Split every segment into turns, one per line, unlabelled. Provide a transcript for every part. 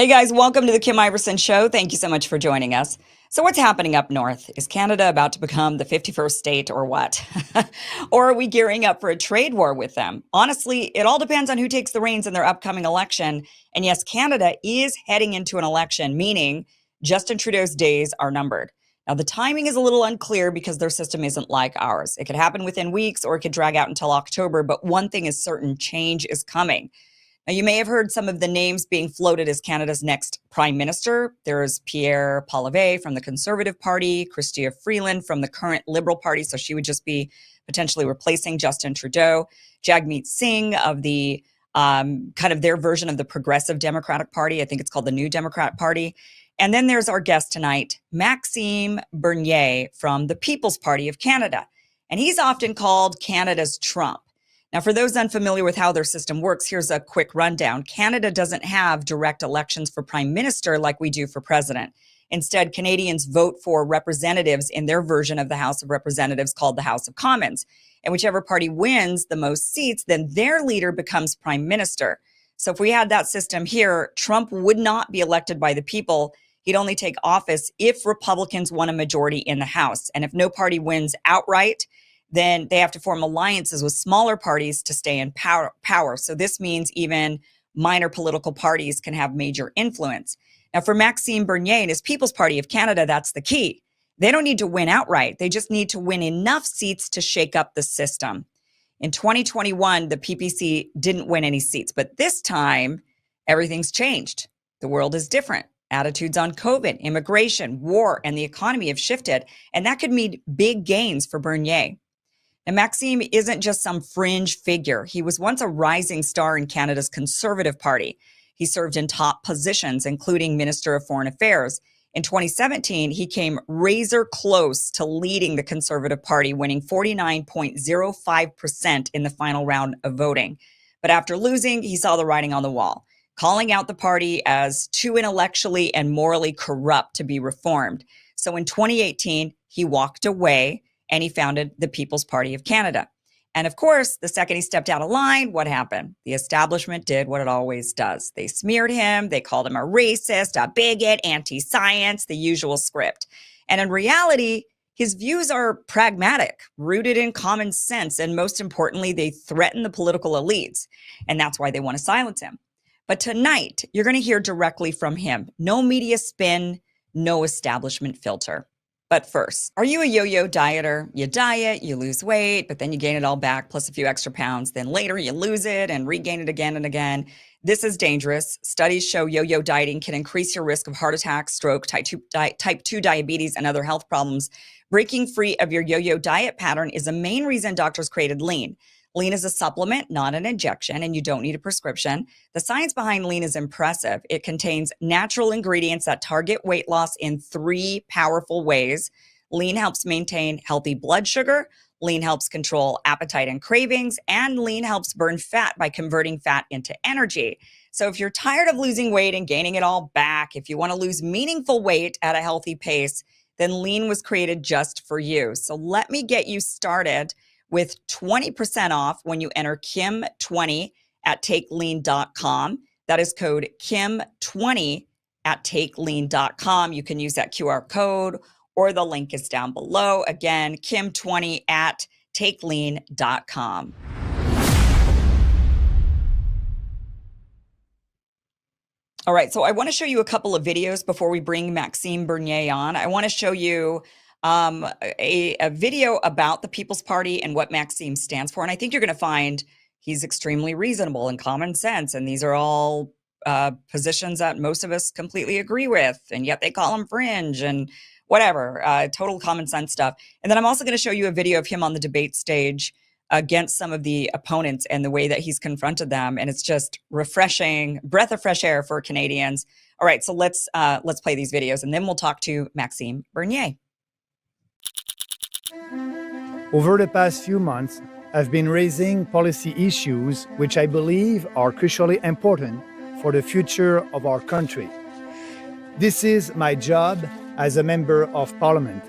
Hey guys, welcome to the Kim Iverson Show. Thank you so much for joining us. So, what's happening up north? Is Canada about to become the 51st state or what? Or are we gearing up for a trade war with them? Honestly, it all depends on who takes the reins in their upcoming election. And yes, Canada is heading into an election, meaning Justin Trudeau's days are numbered. Now, the timing is a little unclear because their system isn't like ours. It could happen within weeks or it could drag out until October. But one thing is certain, change is coming. Now, you may have heard some of the names being floated as Canada's next prime minister. There's Pierre Poilievre from the Conservative Party, Chrystia Freeland from the current Liberal Party, so she would just be potentially replacing Justin Trudeau. Jagmeet Singh of the kind of their version of the Progressive Democratic Party. I think it's called the New Democrat Party. And then there's our guest tonight, Maxime Bernier from the People's Party of Canada. And he's often called Canada's Trump. Now, for those unfamiliar with how their system works, here's a quick rundown. Canada doesn't have direct elections for prime minister like we do for president. Instead, Canadians vote for representatives in their version of the House of Representatives called the House of Commons. And whichever party wins the most seats, then their leader becomes prime minister. So if we had that system here, Trump would not be elected by the people. He'd only take office if Republicans won a majority in the House. And if no party wins outright, then they have to form alliances with smaller parties to stay in power. So this means even minor political parties can have major influence. Now, for Maxime Bernier and his People's Party of Canada, that's the key. They don't need to win outright. They just need to win enough seats to shake up the system. In 2021, the PPC didn't win any seats, but this time, everything's changed. The world is different. Attitudes on COVID, immigration, war, and the economy have shifted, and that could mean big gains for Bernier. Now, Maxime isn't just some fringe figure. He was once a rising star in Canada's Conservative Party. He served in top positions, including Minister of Foreign Affairs. In 2017, he came razor close to leading the Conservative Party, winning 49.05% in the final round of voting. But after losing, he saw the writing on the wall, calling out the party as too intellectually and morally corrupt to be reformed. So in 2018, he walked away and he founded the People's Party of Canada. And of course, the second he stepped out of line, what happened? The establishment did what it always does. They smeared him. They called him a racist, a bigot, anti-science, the usual script. And in reality, his views are pragmatic, rooted in common sense. And most importantly, they threaten the political elites. And that's why they want to silence him. But tonight, you're going to hear directly from him. No media spin, no establishment filter. But first, are you a yo-yo dieter? You diet, you lose weight, but then you gain it all back plus a few extra pounds. Then later you lose it and regain it again and again. This is dangerous. Studies show yo-yo dieting can increase your risk of heart attack, stroke, type 2 diabetes, and other health problems. Breaking free of your yo-yo diet pattern is a main reason doctors created Lean. Lean is a supplement, not an injection, and you don't need a prescription. The science behind Lean is impressive. It contains natural ingredients that target weight loss in 3 powerful ways. Lean helps maintain healthy blood sugar. Lean helps control appetite and cravings. And Lean helps burn fat by converting fat into energy. So if you're tired of losing weight and gaining it all back, if you want to lose meaningful weight at a healthy pace, then Lean was created just for you. So let me get you started with 20% off when you enter Kim20 at takelean.com. That is code Kim20 at takelean.com. You can use that QR code or the link is down below. Again, Kim20 at takelean.com. All right, so I want to show you a couple of videos before we bring Maxime Bernier on. I want to show you a video about the People's Party and what Maxime stands for. And I think you're going to find he's extremely reasonable and common sense. And these are all positions that most of us completely agree with. And yet they call him fringe and whatever, total common sense stuff. And then I'm also going to show you a video of him on the debate stage against some of the opponents and the way that he's confronted them. And it's just refreshing, breath of fresh air for Canadians. All right, so let's play these videos and then we'll talk to Maxime Bernier.
Over the past few months, I've been raising policy issues which I believe are crucially important for the future of our country. This is my job as a member of parliament.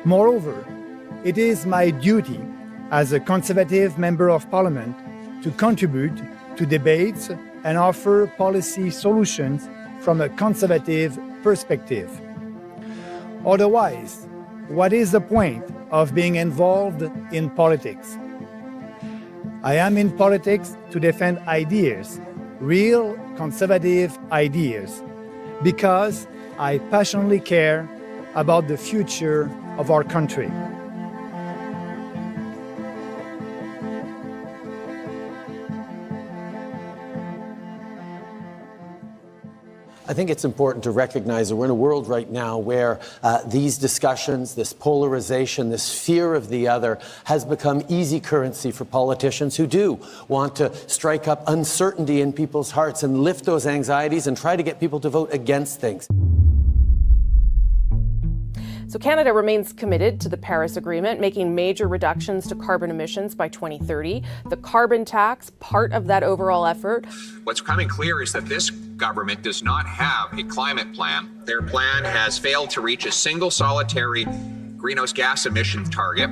Moreover, it is my duty as a conservative member of parliament to contribute to debates and offer policy solutions from a conservative perspective. Otherwise, what is the point of being involved in politics? I am in politics to defend ideas, real conservative ideas, because I passionately care about the future of our country.
I think it's important to recognize that we're in a world right now where these discussions, this polarization, this fear of the other has become easy currency for politicians who do want to strike up uncertainty in people's hearts and lift those anxieties and try to get people to vote against things.
So Canada remains committed to the Paris Agreement, making major reductions to carbon emissions by 2030. The carbon tax, part of that overall effort.
What's becoming clear is that this government does not have a climate plan. Their plan has failed to reach a single solitary greenhouse gas emissions target.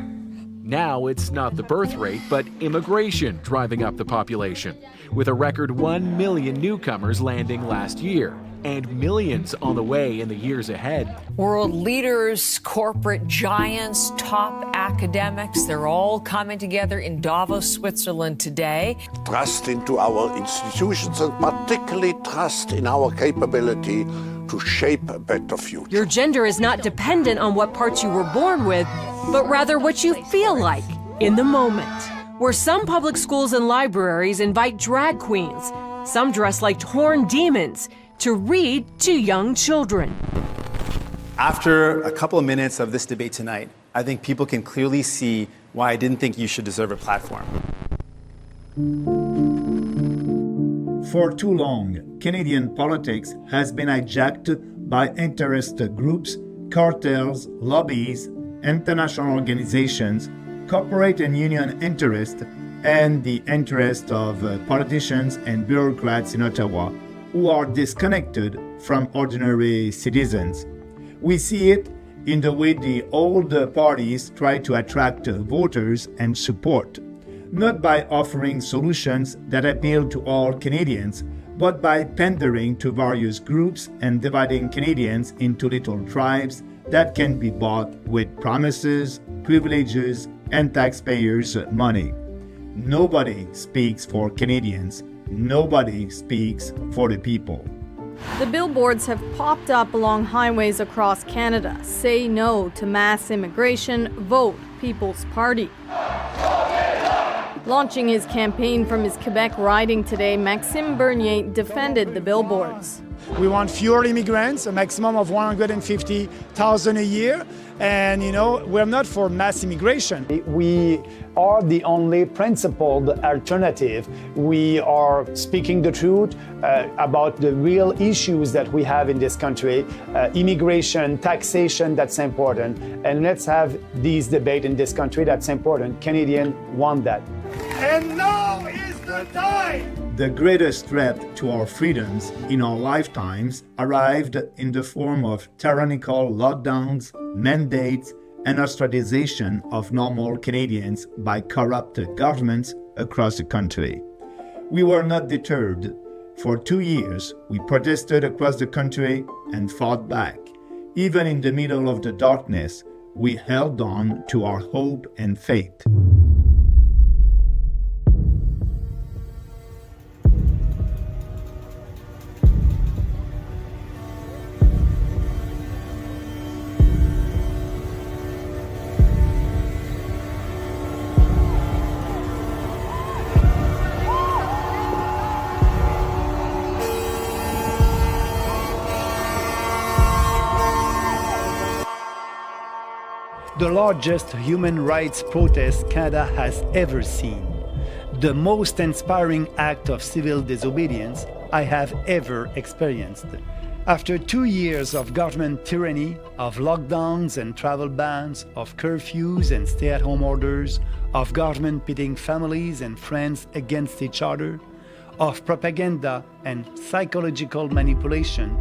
Now it's not the birth rate, but immigration driving up the population, with a record 1 million newcomers landing last year, and millions on the way in the years ahead.
World leaders, corporate giants, top academics, they're all coming together in Davos, Switzerland today.
Trust into our institutions and particularly trust in our capability to shape a better future.
Your gender is not dependent on what parts you were born with, but rather what you feel like in the moment. Where some public schools and libraries invite drag queens, some dress like horned demons, to read to young children.
After a couple of minutes of this debate tonight, I think people can clearly see why I didn't think you should deserve a platform.
For too long, Canadian politics has been hijacked by interest groups, cartels, lobbies, international organizations, corporate and union interests, and the interest of politicians and bureaucrats in Ottawa who are disconnected from ordinary citizens. We see it in the way the old parties try to attract voters and support, not by offering solutions that appeal to all Canadians, but by pandering to various groups and dividing Canadians into little tribes that can be bought with promises, privileges, and taxpayers' money. Nobody speaks for Canadians. Nobody speaks for the people.
The billboards have popped up along highways across Canada. Say no to mass immigration, vote People's Party. Launching his campaign from his Quebec riding today, Maxime defended the billboards.
We want fewer immigrants, a maximum of 150,000 a year. And, we're not for mass immigration. We are the only principled alternative. We are speaking the truth about the real issues that we have in this country. Immigration, taxation, that's important. And let's have these debates in this country, that's important. Canadians want that. And now is the time! The greatest threat to our freedoms in our lifetimes arrived in the form of tyrannical lockdowns, mandates, and ostracization of normal Canadians by corrupt governments across the country. We were not deterred. For 2 years, we protested across the country and fought back. Even in the middle of the darkness, we held on to our hope and faith. The largest human rights protest Canada has ever seen. The most inspiring act of civil disobedience I have ever experienced. After 2 years of government tyranny, of lockdowns and travel bans, of curfews and stay-at-home orders, of government pitting families and friends against each other, of propaganda and psychological manipulation,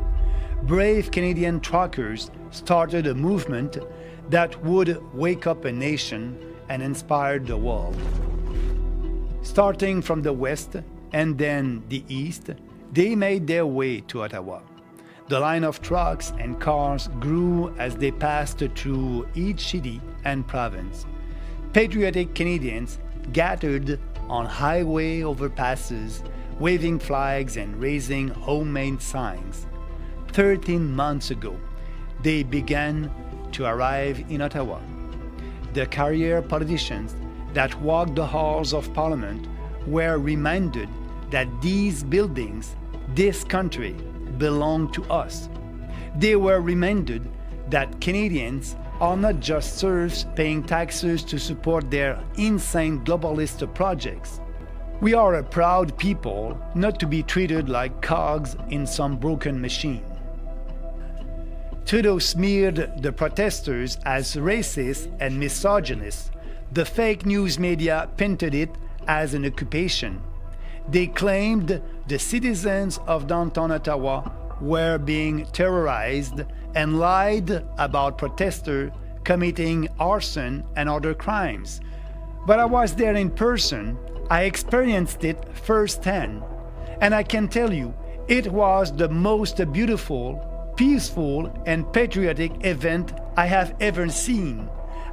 brave Canadian truckers started a movement that would wake up a nation and inspire the world. Starting from the west and then the east, they made their way to Ottawa. The line of trucks and cars grew as they passed through each city and province. Patriotic Canadians gathered on highway overpasses, waving flags and raising homemade signs. 13 months ago, they began to arrive in Ottawa. The career politicians that walked the halls of Parliament were reminded that these buildings, this country, belong to us. They were reminded that Canadians are not just serfs paying taxes to support their insane globalist projects. We are a proud people, not to be treated like cogs in some broken machine. Trudeau smeared the protesters as racist and misogynist. The fake news media painted it as an occupation. They claimed the citizens of downtown Ottawa were being terrorized and lied about protesters committing arson and other crimes. But I was there in person. I experienced it firsthand. And I can tell you, it was the most beautiful, peaceful, and patriotic event I have ever seen.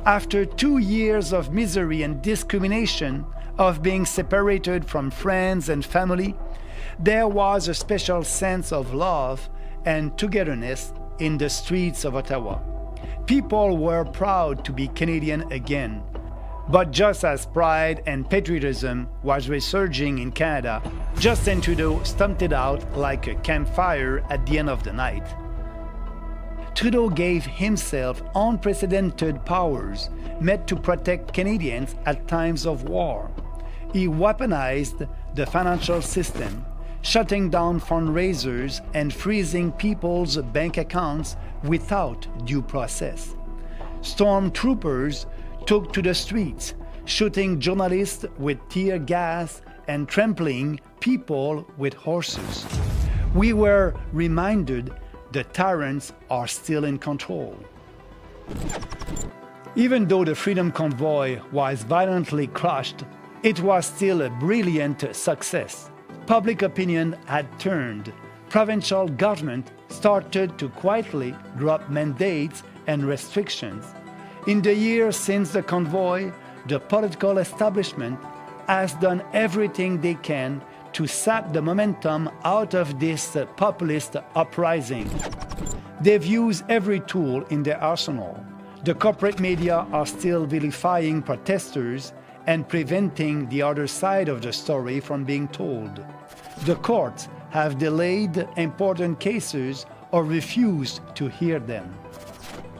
After 2 years of misery and discrimination, of being separated from friends and family, there was a special sense of love and togetherness in the streets of Ottawa. People were proud to be Canadian again. But just as pride and patriotism was resurging in Canada, Justin Trudeau stumped it out like a campfire at the end of the night. Trudeau gave himself unprecedented powers meant to protect Canadians at times of war. He weaponized the financial system, shutting down fundraisers and freezing people's bank accounts without due process. Stormtroopers took to the streets, shooting journalists with tear gas and trampling people with horses. We were reminded the tyrants are still in control. Even though the Freedom Convoy was violently crushed, it was still a brilliant success. Public opinion had turned. Provincial government started to quietly drop mandates and restrictions. In the years since the convoy, the political establishment has done everything they can to sap the momentum out of this populist uprising. They've used every tool in their arsenal. The corporate media are still vilifying protesters and preventing the other side of the story from being told. The courts have delayed important cases or refused to hear them.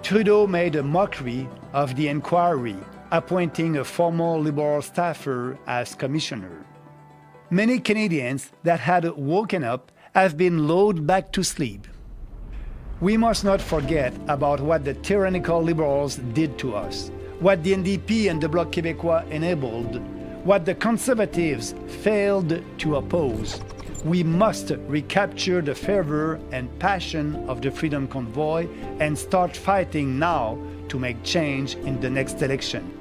Trudeau made a mockery of the inquiry, appointing a former Liberal staffer as commissioner. Many Canadians that had woken up have been lulled back to sleep. We must not forget about what the tyrannical Liberals did to us, what the NDP and the Bloc Québécois enabled, what the Conservatives failed to oppose. We must recapture the fervor and passion of the Freedom Convoy and start fighting now to make change in the next election.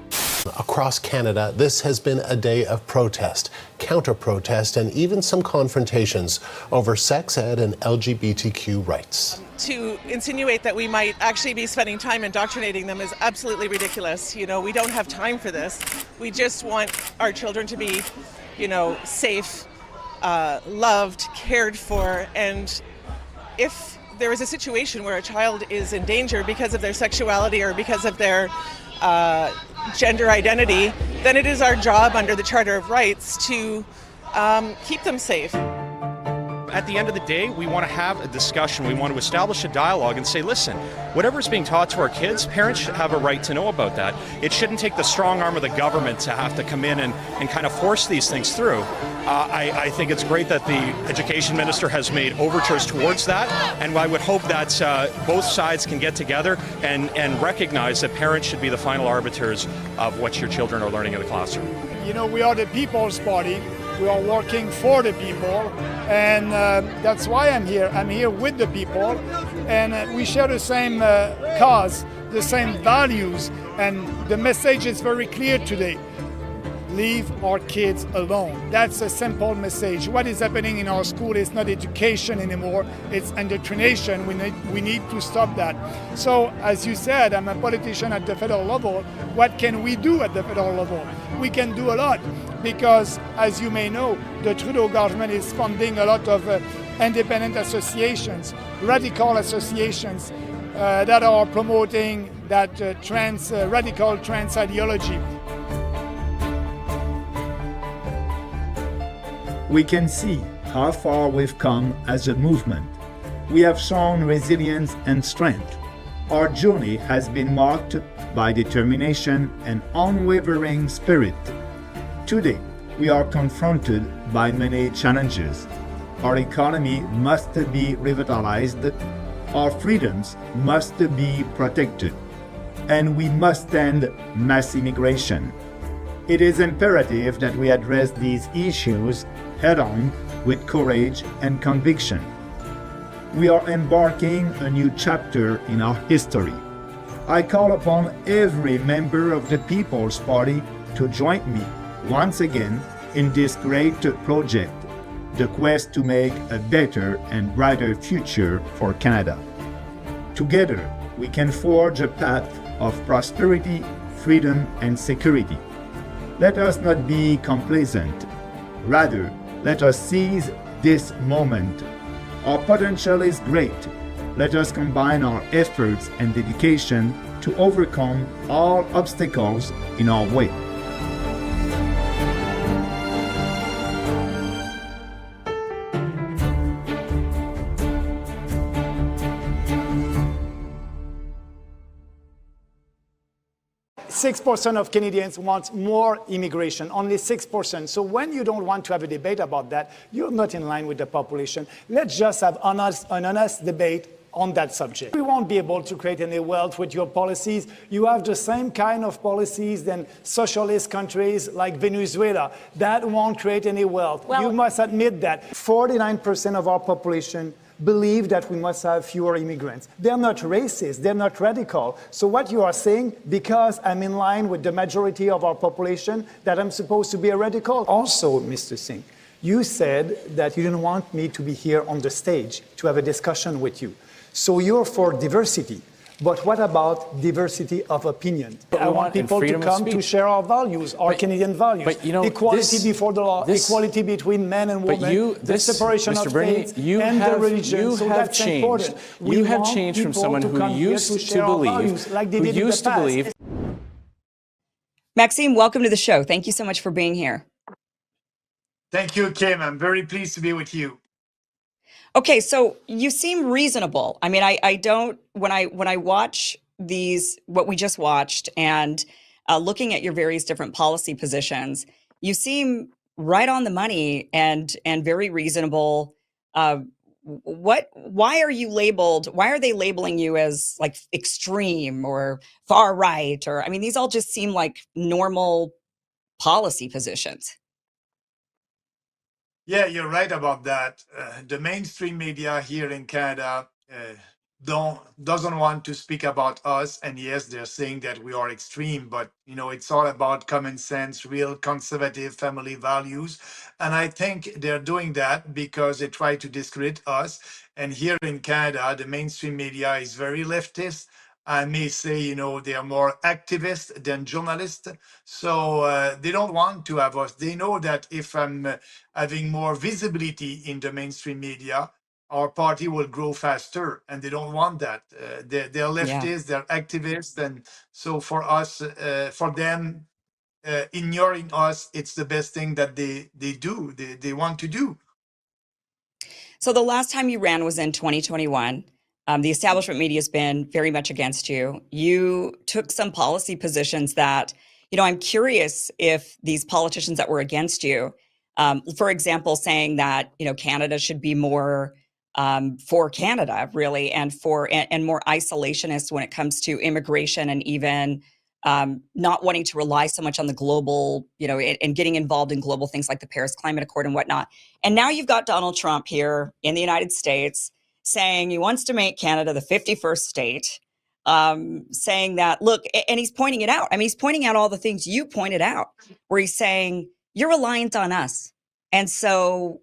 Across Canada, this has been a day of protest, counter-protest, and even some confrontations over sex ed and LGBTQ rights.
To insinuate that we might actually be spending time indoctrinating them is absolutely ridiculous. You know, we don't have time for this. We just want our children to be, safe, loved, cared for, and if there is a situation where a child is in danger because of their sexuality or because of their gender identity, then it is our job under the Charter of Rights to keep them safe.
At the end of the day, we want to have a discussion. We want to establish a dialogue and say, listen, whatever is being taught to our kids, parents should have a right to know about that. It shouldn't take the strong arm of the government to have to come in and kind of force these things through. I think it's great that the education minister has made overtures towards that, and I would hope that both sides can get together and recognize that parents should be the final arbiters of what your children are learning in the classroom.
You know, we are the People's Party. We are working for the people, and that's why I'm here. I'm here with the people, and we share the same cause, the same values, and the message is very clear today. leave our kids alone. That's a simple message. What is happening in our school is not education anymore, it's indoctrination. We need to stop that. So, as you said, I'm a politician at the federal level. What can we do at the federal level? We can do a lot because, as you may know, the Trudeau government is funding a lot of independent associations, radical associations that are promoting that radical trans ideology. We can see how far we've come as a movement. We have shown resilience and strength. Our journey has been marked by determination and unwavering spirit. Today, we are confronted by many challenges. Our economy must be revitalized, our freedoms must be protected, and we must end mass immigration. It is imperative that we address these issues head-on with courage and conviction. We are embarking a new chapter in our history. I call upon every member of the People's Party to join me once again in this great project, the quest to make a better and brighter future for Canada. Together, we can forge a path of prosperity, freedom, and security. Let us not be complacent. Rather, let us seize this moment. Our potential is great. Let us combine our efforts and dedication to overcome all obstacles in our way. Six percent of Canadians want more immigration, only 6%. So when you don't want to have a debate about that, you're not in line with the population. Let's just have an honest debate on that subject. We won't be able to create any wealth with your policies. You have the same kind of policies than socialist countries like Venezuela. That won't create any wealth. Well, you must admit that 49% of our population believe that we must have fewer immigrants. They're not racist, they're not radical. So what you are saying, because I'm in line with the majority of our population, that I'm supposed to be a radical? Also, Mr. Singh, you said that you didn't want me to be here on the stage to have a discussion with you. So you're for diversity. But what about diversity of opinion? I want people to come to share our values, our Canadian values.
But, you know,
equality before the law, equality between men and women, the separation of states and the religion. So that's important.
You have changed from someone who used to believe,
Maxime, welcome to the show. Thank you so much for being here.
Thank you, Kim. I'm very pleased to be with you.
Okay, so you seem reasonable. I mean, I don't, when I watch these, what we just watched, and looking at your various different policy positions, you seem right on the money and very reasonable. Why are they labeling you as like extreme or far right? Or, I mean, these all just seem like normal policy positions.
Yeah, you're right about that. The mainstream media here in Canada doesn't want to speak about us, and yes, they're saying that we are extreme, but you know, it's all about common sense, real conservative family values, and I think they're doing that because they try to discredit us. And here in Canada, the mainstream media is very leftist. I may say, you know, they are more activists than journalists. So they don't want to have us. They know that if I'm having more visibility in the mainstream media, our party will grow faster, and they don't want that. They're leftists, they're activists, and so for us, for them, ignoring us, it's the best thing that they want to do.
So the last time you ran was in 2021. The establishment media has been very much against you. You took some policy positions that, you know, I'm curious if these politicians that were against you, for example, saying that, you know, Canada should be more for Canada, really, and more isolationist when it comes to immigration, and even not wanting to rely so much on the global, you know, and getting involved in global things like the Paris Climate Accord and whatnot. And now you've got Donald Trump here in the United States saying he wants to make Canada the 51st state. saying that, look, and he's pointing it out. I mean, he's pointing out all the things you pointed out, where he's saying, you're reliant on us. And so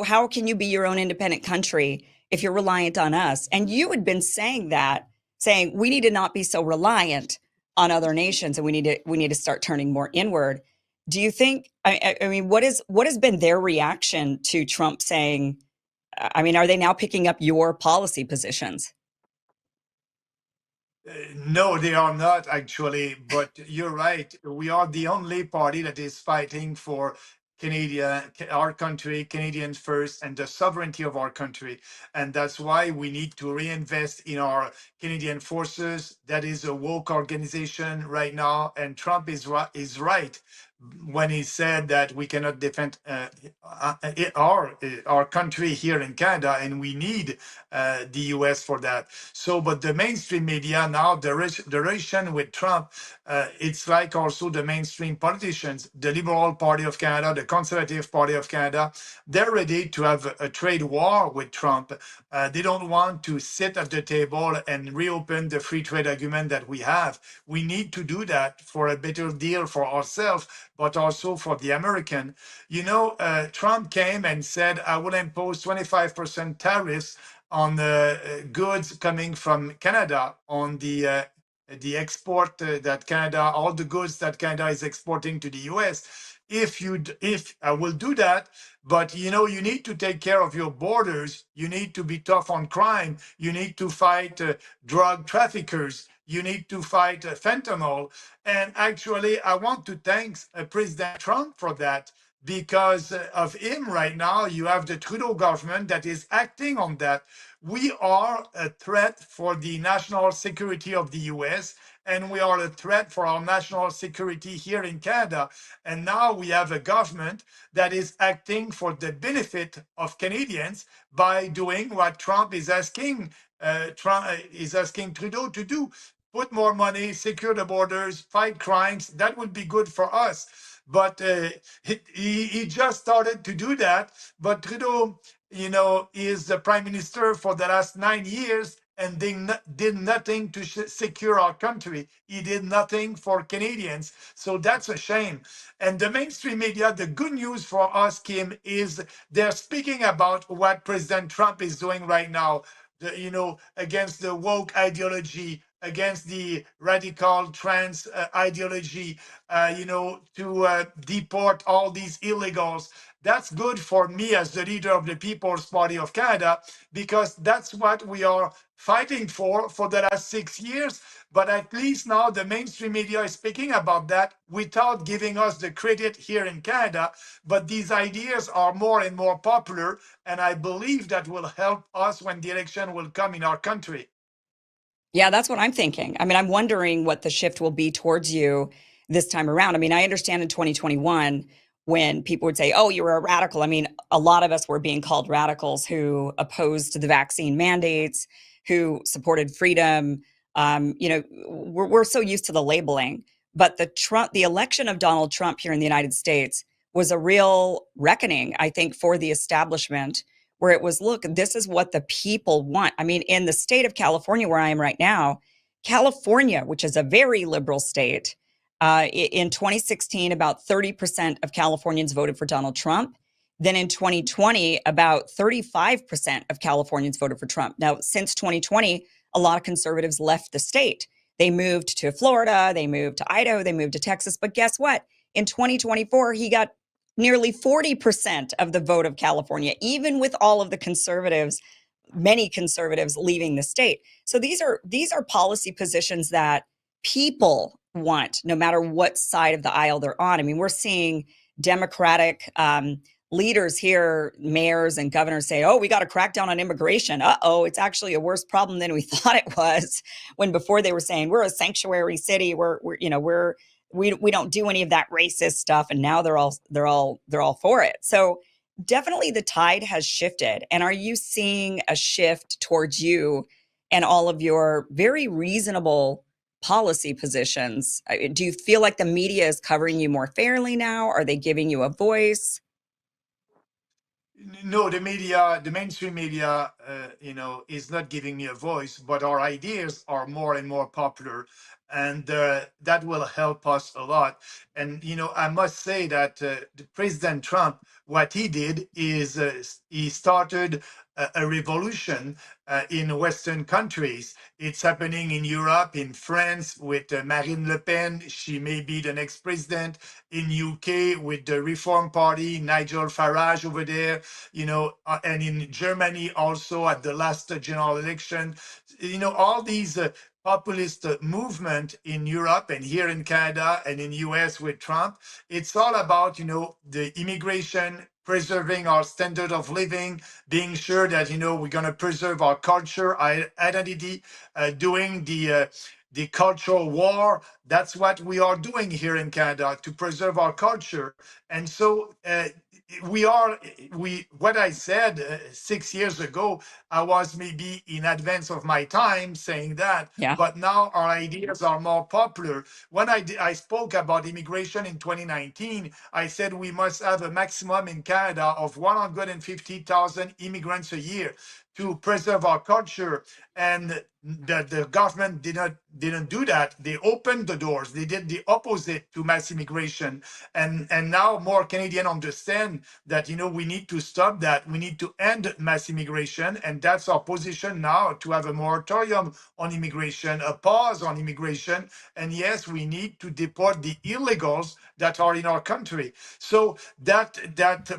how can you be your own independent country if you're reliant on us? And you had been saying that, saying we need to not be so reliant on other nations, and we need to start turning more inward. Do you think? I mean, what has been their reaction to Trump saying? I mean, are they now picking up your policy positions?
No, they are not actually, but you're right. We are the only party that is fighting for our country, Canadians first, and the sovereignty of our country. And that's why we need to reinvest in our Canadian forces. That is a woke organization right now. And Trump is right when he said that we cannot defend our country here in Canada, and we need the US for that. So, but the mainstream media now, the relation with Trump, it's like also the mainstream politicians, the Liberal Party of Canada, the Conservative Party of Canada, they're ready to have a trade war with Trump. They don't want to sit at the table and reopen the free trade agreement that we have. We need to do that for a better deal for ourselves, but also for the American. You know, Trump came and said, I will impose 25% tariffs on goods coming from Canada, on the export that Canada, all the goods that Canada is exporting to the US. If I will do that, but you know, you need to take care of your borders. You need to be tough on crime. You need to fight drug traffickers. You need to fight fentanyl. And actually, I want to thank President Trump for that. Because of him right now, you have the Trudeau government that is acting on that. We are a threat for the national security of the US, and we are a threat for our national security here in Canada. And now we have a government that is acting for the benefit of Canadians by doing what Trump is asking. Trump is asking Trudeau to do. Put more money, secure the borders, fight crimes. That would be good for us. But he just started to do that. But Trudeau, you know, is the prime minister for the last 9 years, and they did nothing to secure our country. He did nothing for Canadians. So that's a shame. And the mainstream media, the good news for us, Kim, is they're speaking about what President Trump is doing right now, you know, against the woke ideology, against the radical trans ideology, you know, to deport all these illegals. That's good for me as the leader of the People's Party of Canada, because that's what we are fighting for the last 6 years. But at least now the mainstream media is speaking about that without giving us the credit here in Canada. But these ideas are more and more popular, and I believe that will help us when the election will come in our country.
Yeah, that's what I'm thinking. I mean, I'm wondering what the shift will be towards you this time around. I mean, I understand in 2021 when people would say, oh, you're a radical. I mean, a lot of us were being called radicals who opposed the vaccine mandates, who supported freedom. You know, we're so used to the labeling. But the election of Donald Trump here in the United States was a real reckoning, I think, for the establishment, where it was, look, this is what the people want. I mean, in the state of California, where I am right now, California, which is a very liberal state, in 2016, about 30% of Californians voted for Donald Trump. Then in 2020, about 35% of Californians voted for Trump. Now, since 2020, a lot of conservatives left the state. They moved to Florida, they moved to Idaho, they moved to Texas. But guess what? In 2024, he got nearly 40% of the vote of California, even with all of the conservatives, many conservatives leaving the state. So these are policy positions that people want, no matter what side of the aisle they're on. I mean, we're seeing Democratic leaders here, mayors and governors say, oh, we got to crack down on immigration. Uh-oh, it's actually a worse problem than we thought it was, when before they were saying we're a sanctuary city, we don't do any of that racist stuff, and now they're all for it. So definitely the tide has shifted. And are you seeing a shift towards you and all of your very reasonable policy positions? Do you feel like the media is covering you more fairly now? Are they giving you a voice?
No, the media, the mainstream media, is not giving me a voice, but our ideas are more and more popular, and that will help us a lot. And I must say that the President Trump, what he did is he started a revolution in Western countries. It's happening in Europe, in France with Marine Le Pen. She may be the next president. In UK with the Reform Party, Nigel Farage over there, and in Germany also at the last general election. All these populist movement in Europe and here in Canada and in US with Trump, it's all about, the immigration, preserving our standard of living, being sure that, we're going to preserve our culture, our identity, doing the cultural war. That's what we are doing here in Canada to preserve our culture. And so what I said 6 years ago, I was maybe in advance of my time saying that,
Yeah.
but now our ideas are more popular. When I spoke about immigration in 2019, I said we must have a maximum in Canada of 150,000 immigrants a year to preserve our culture. And the government didn't do that. They opened the doors. They did the opposite to mass immigration. And now more Canadians understand that we need to stop that. We need to end mass immigration, and that's our position now, to have a moratorium on immigration, a pause on immigration, and yes, we need to deport the illegals that are in our country. So that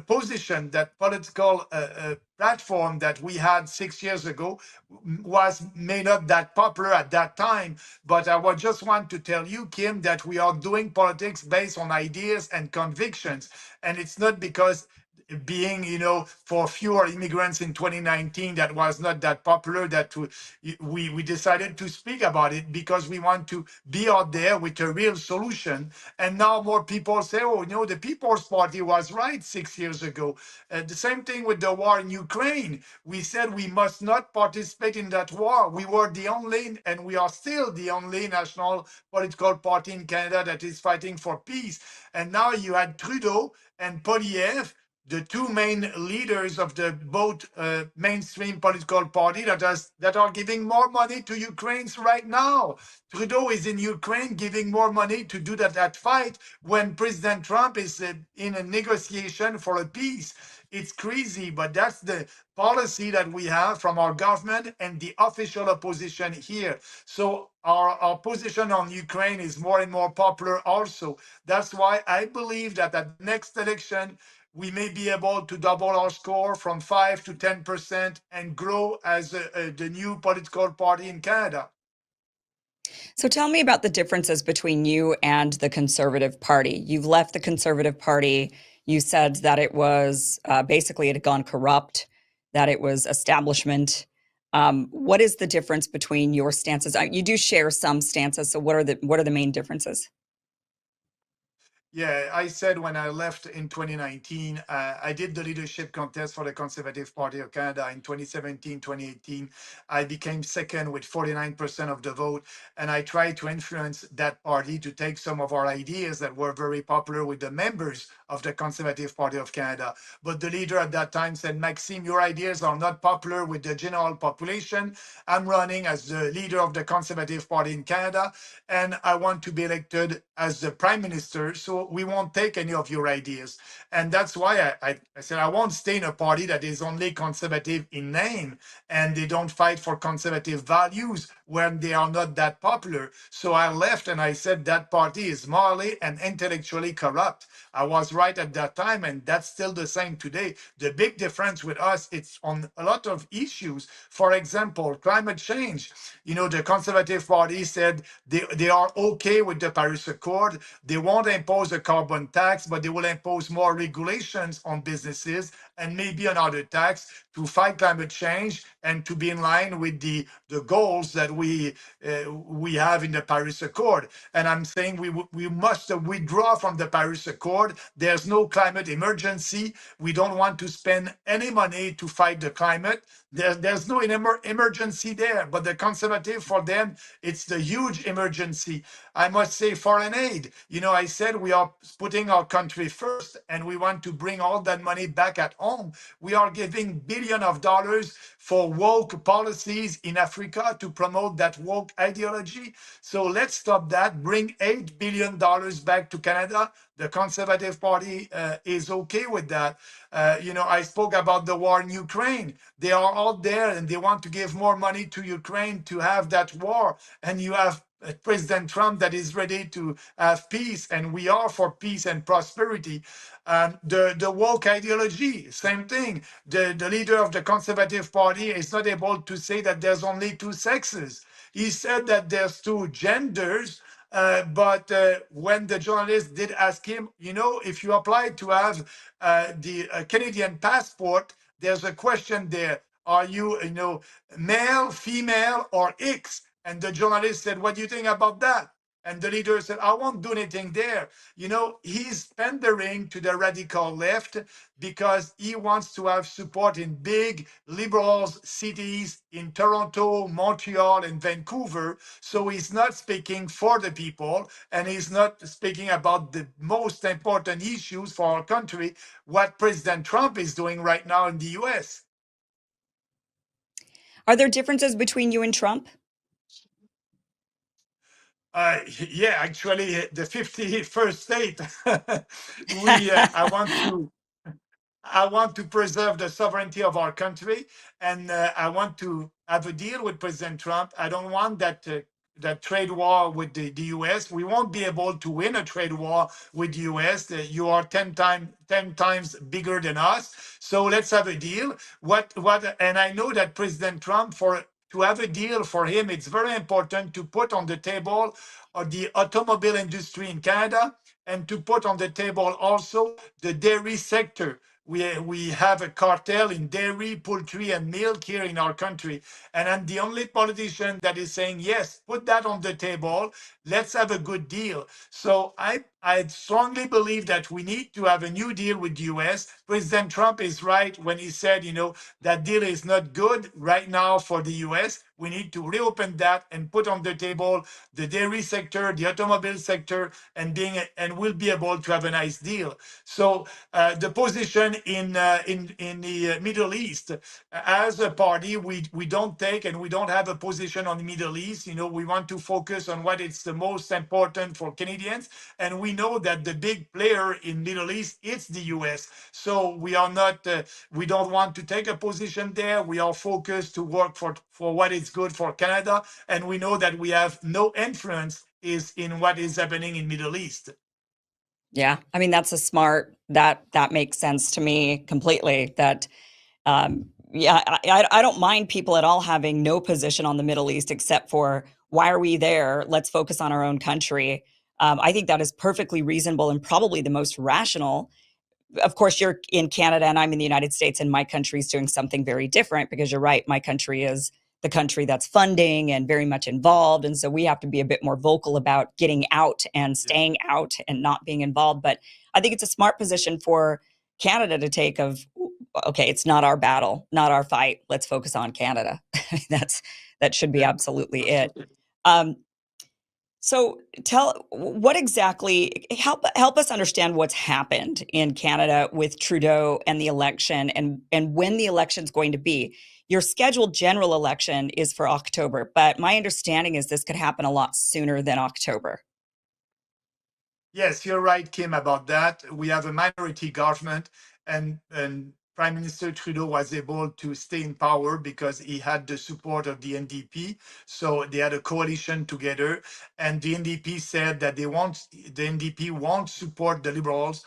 position, that political platform that we had 6 years ago may not that popular at that time, but I would just want to tell you, Kim, that we are doing politics based on ideas and convictions, and it's not because being, for fewer immigrants in 2019, that was not that popular, that we decided to speak about it because we want to be out there with a real solution. And now more people say, oh, the People's Party was right 6 years ago. The same thing with the war in Ukraine. We said we must not participate in that war. We were the only, and we are still the only national political party in Canada that is fighting for peace. And now you had Trudeau and Poilievre, the two main leaders of the both mainstream political party that are giving more money to Ukraine right now. Trudeau is in Ukraine giving more money to do that fight when President Trump is in a negotiation for a peace. It's crazy, but that's the policy that we have from our government and the official opposition here. So our position on Ukraine is more and more popular also. That's why I believe that at the next election, we may be able to double our score from 5 to 10% and grow as the new political party in Canada.
So tell me about the differences between you and the Conservative Party. You've left the Conservative Party. You said that it was basically it had gone corrupt, that it was establishment. What is the difference between your stances? You do share some stances. So what are the main differences?
Yeah, I said when I left in 2019, I did the leadership contest for the Conservative Party of Canada in 2017, 2018. I became second with 49% of the vote, and I tried to influence that party to take some of our ideas that were very popular with the members of the Conservative Party of Canada. But the leader at that time said, Maxime, your ideas are not popular with the general population. I'm running as the leader of the Conservative Party in Canada, and I want to be elected as the Prime Minister. So we won't take any of your ideas. And that's why I said I won't stay in a party that is only conservative in name and they don't fight for conservative values when they are not that popular. So I left and I said that party is morally and intellectually corrupt. I was right at that time, and that's still the same today. The big difference with us, it's on a lot of issues. For example, climate change. The Conservative Party said they are okay with the Paris Accord. They won't impose a carbon tax, but they will impose more regulations on businesses and maybe another tax to fight climate change and to be in line with the goals that we have in the Paris Accord. And I'm saying we must withdraw from the Paris Accord. There's no climate emergency. We don't want to spend any money to fight the climate. There's no emergency there, but the Conservative, for them, it's the huge emergency. I must say foreign aid. I said we are putting our country first and we want to bring all that money back at home.
home. We are giving billions of dollars for woke policies in Africa to promote that woke ideology. So let's stop that. Bring $8 billion back to Canada. The Conservative Party is okay with that. I spoke about the war in Ukraine. They are out there and they want to give more money to Ukraine to have that war. And you have President Trump that is ready to have peace, and we are for peace and prosperity. The woke ideology, same thing. The leader of the Conservative Party is not able to say that there's only two sexes. He said that there's two genders, but when the journalist did ask him, if you apply to have the Canadian passport, there's a question there. Are you, male, female, or X? And the journalist said, what do you think about that? And the leader said, I won't do anything there. He's pandering to the radical left because he wants to have support in big liberal cities in Toronto, Montreal, and Vancouver. So he's not speaking for the people, and he's not speaking about the most important issues for our country, what President Trump is doing right now in the US.
Are there differences between you and Trump?
Yeah, actually, the 51st state. I want to preserve the sovereignty of our country, and I want to have a deal with President Trump. I don't want that trade war with the US. We won't be able to win a trade war with the US. You are 10 times bigger than us. So let's have a deal. And I know that President Trump, to have a deal for him, it's very important to put on the table the automobile industry in Canada and to put on the table also the dairy sector. We have a cartel in dairy, poultry, and milk here in our country. And I'm the only politician that is saying, yes, put that on the table. Let's have a good deal. So I strongly believe that we need to have a new deal with the US. President Trump is right when he said, that deal is not good right now for the US. We need to reopen that and put on the table the dairy sector, the automobile sector, and we'll be able to have a nice deal. So the position in the Middle East, as a party, we don't take and we don't have a position on the Middle East. We want to focus on what is the most important for Canadians, and we know that the big player in Middle East is the US. So we are not, we don't want to take a position there. We are focused to work for what is good for Canada, and we know that we have no influence in what is happening in Middle East.
Yeah, I mean, that's a smart, that makes sense to me completely. That, yeah, I don't mind people at all having no position on the Middle East except for, why are we there? Let's focus on our own country. I think that is perfectly reasonable and probably the most rational. Of course, you're in Canada and I'm in the United States, and my country is doing something very different because you're right, my country is the country that's funding and very much involved. And so we have to be a bit more vocal about getting out and staying out and not being involved. But I think it's a smart position for Canada to take of, okay, it's not our battle, not our fight. Let's focus on Canada. That should be absolutely it. So what exactly, help us understand what's happened in Canada with Trudeau and the election, and when the election's going to be. Your scheduled general election is for October, but my understanding is this could happen a lot sooner than October.
Yes, you're right, Kim, about that. We have a minority government, and Prime Minister Trudeau was able to stay in power because he had the support of the NDP. So they had a coalition together, and the NDP said that the NDP won't support the Liberals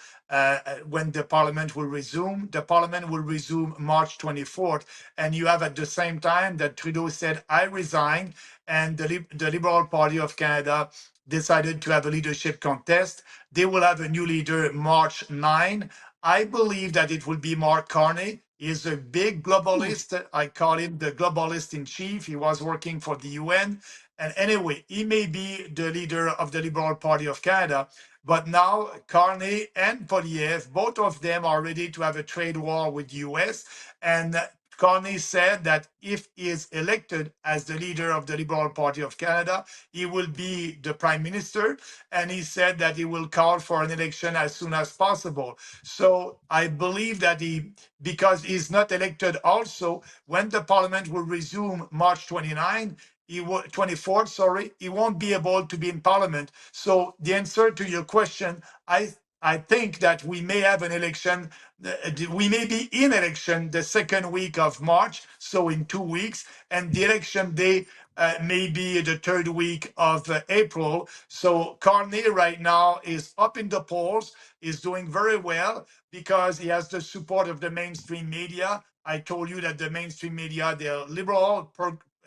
when the Parliament will resume. The Parliament will resume March 24th, and you have at the same time that Trudeau said, I resign, and the Liberal Party of Canada decided to have a leadership contest. They will have a new leader March 9. I believe that it will be Mark Carney. He's a big globalist. I call him the globalist in chief. He was working for the UN. And anyway, he may be the leader of the Liberal Party of Canada. But now Carney and Poilievre, both of them are ready to have a trade war with the US. And Carney said that if he is elected as the leader of the Liberal Party of Canada, he will be the prime minister. And he said that he will call for an election as soon as possible. So I believe that because he's not elected also, when the parliament will resume March 29, 24th, sorry, he won't be able to be in parliament. So the answer to your question, I think that we may have an election. We may be in election the second week of March, so in 2 weeks, and the election day may be the third week of April. So Carney right now is up in the polls, is doing very well because he has the support of the mainstream media. I told you that the mainstream media, they're liberal,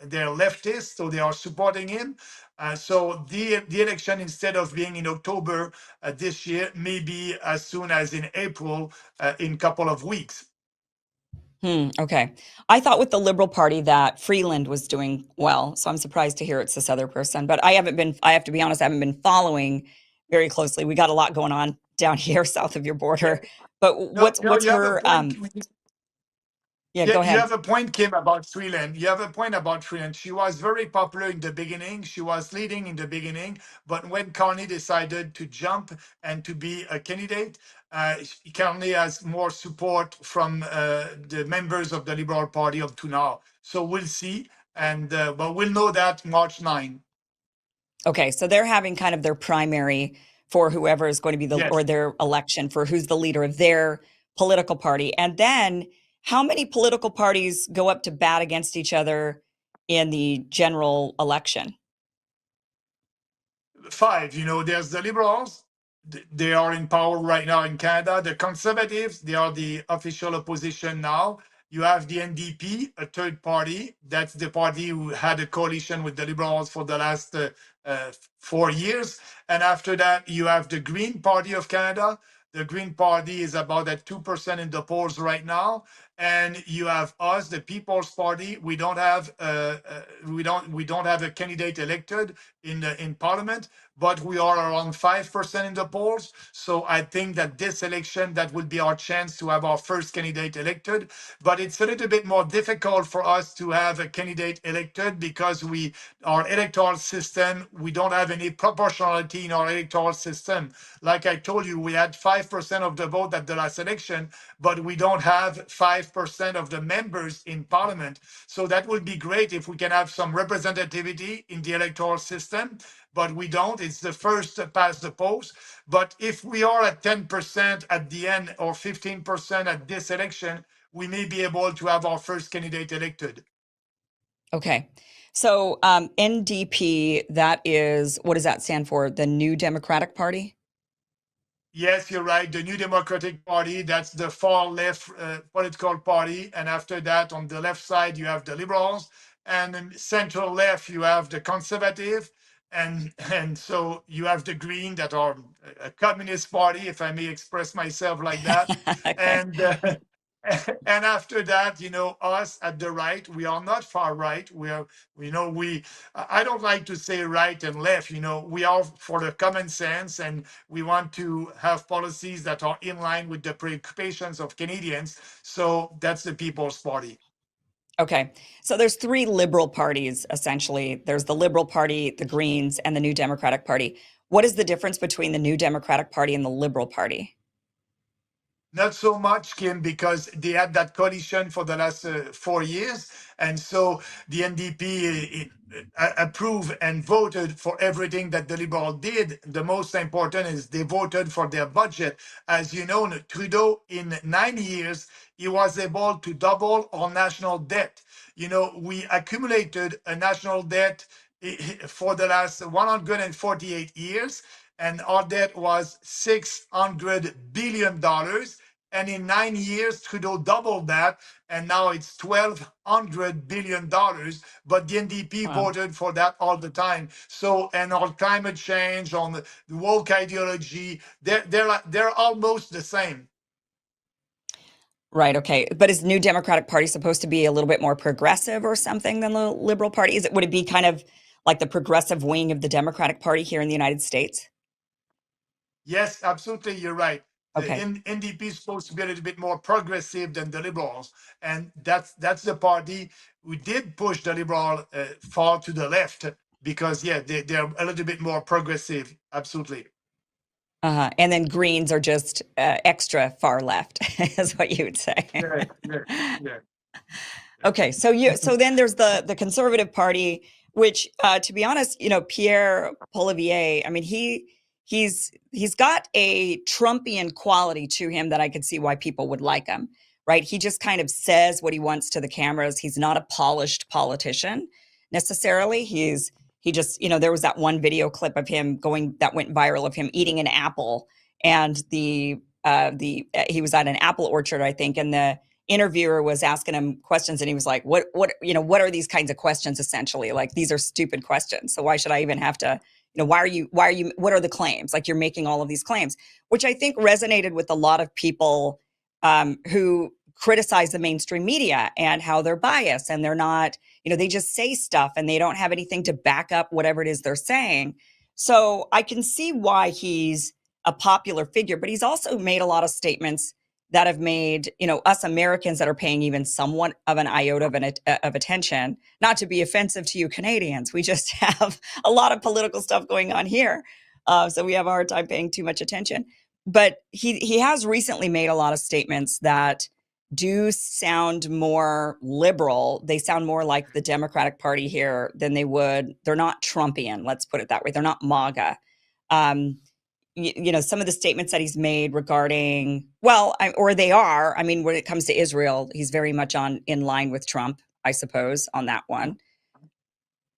they're leftist, so they are supporting him. So the election, instead of being in October this year, may be as soon as in April, in a couple of weeks.
Okay. I thought with the Liberal Party that Freeland was doing well, so I'm surprised to hear it's this other person. But I have to be honest, I haven't been following very closely. We got a lot going on down here south of your border. But
No,
what's
you have a
her
point.
yeah,
Yeah,
go
you
ahead.
have a point, Kim, about Freeland. You have a point about Freeland. She was very popular in the beginning. She was leading in the beginning. But when Carney decided to jump and to be a candidate, Carney has more support from the members of the Liberal Party up to now. So we'll see. And but we'll know that March 9.
Okay, so they're having kind of their primary for whoever is going to be or
Yes.
their election for who's the leader of their political party. And then how many political parties go up to bat against each other in the general election?
5. There's the Liberals. They are in power right now in Canada. The Conservatives, they are the official opposition now. You have the NDP, a third party. That's the party who had a coalition with the Liberals for the last 4 years. And after that, you have the Green Party of Canada. The Green Party is about at 2% in the polls right now. And you have us, the People's Party. We don't have a candidate elected in Parliament, but we are around 5% in the polls. So I think that this election, that will be our chance to have our first candidate elected. But it's a little bit more difficult for us to have a candidate elected because our electoral system, we don't have any proportionality in our electoral system. Like I told you, we had 5% of the vote at the last election, but we don't have 5% of the members in Parliament. So that would be great if we can have some representativity in the electoral system, but we don't. It's the first past the post. But if we are at 10% at the end or 15% at this election, we may be able to have our first candidate elected.
Okay. So NDP, that is, what does that stand for? The New Democratic Party?
Yes, you're right. The New Democratic Party, that's the far left political party. And after that, on the left side, you have the Liberals. And in central left, you have the Conservative. And so you have the Green, that are a communist party, if I may express myself like that.
Okay.
And and after that, us at the right, we are not far right. I don't like to say right and left. We are for the common sense, and we want to have policies that are in line with the preoccupations of Canadians. So that's the People's Party.
Okay. So there's three liberal parties, essentially. There's the Liberal Party, the Greens, and the New Democratic Party. What is the difference between the New Democratic Party and the Liberal Party?
Not so much, Kim, because they had that coalition for the last 4 years. And so the NDP approved and voted for everything that the Liberal did. The most important is they voted for their budget. As you know, Trudeau, in 9 years, he was able to double our national debt. We accumulated a national debt for the last 148 years, and our debt was $600 billion. And in 9 years, Trudeau doubled that, and now it's $1,200 billion. But the NDP voted for that all the time. So, and on climate change, on the woke ideology, they're almost the same.
Right. Okay. But is the New Democratic Party supposed to be a little bit more progressive or something than the Liberal Party? Would it be kind of like the progressive wing of the Democratic Party here in the United States?
Yes, absolutely, you're right. The
Okay.
NDP is supposed to be a little bit more progressive than the Liberals, and that's the party who did push the Liberal far to the left because yeah, they're a little bit more progressive. Absolutely.
And then Greens are just extra far left, is what you would say.
Yeah, yeah, yeah.
Okay, so then there's the Conservative Party, which to be honest, Pierre Poilievre, I mean he's got a Trumpian quality to him that I could see why people would like him, right? He just kind of says what he wants to the cameras. He's not a polished politician necessarily. He just, there was that one video clip of him that went viral of him eating an apple, and he was at an apple orchard, I think, and the interviewer was asking him questions, and he was like, what are these kinds of questions? Essentially, like, these are stupid questions. So why should I even have to, why are you, what are the claims? Like, you're making all of these claims, which I think resonated with a lot of people who criticize the mainstream media and how they're biased and they're not, they just say stuff and they don't have anything to back up whatever it is they're saying. So I can see why he's a popular figure, but he's also made a lot of statements that have made, us Americans that are paying even somewhat of an iota of attention, not to be offensive to you Canadians. We just have a lot of political stuff going on here. So we have a hard time paying too much attention. But he has recently made a lot of statements that do sound more liberal. They sound more like the Democratic Party here than they would. They're not Trumpian, let's put it that way. They're not MAGA. Some of the statements that he's made regarding, or they are, I mean, when it comes to Israel, he's very much in line with Trump, I suppose, on that one.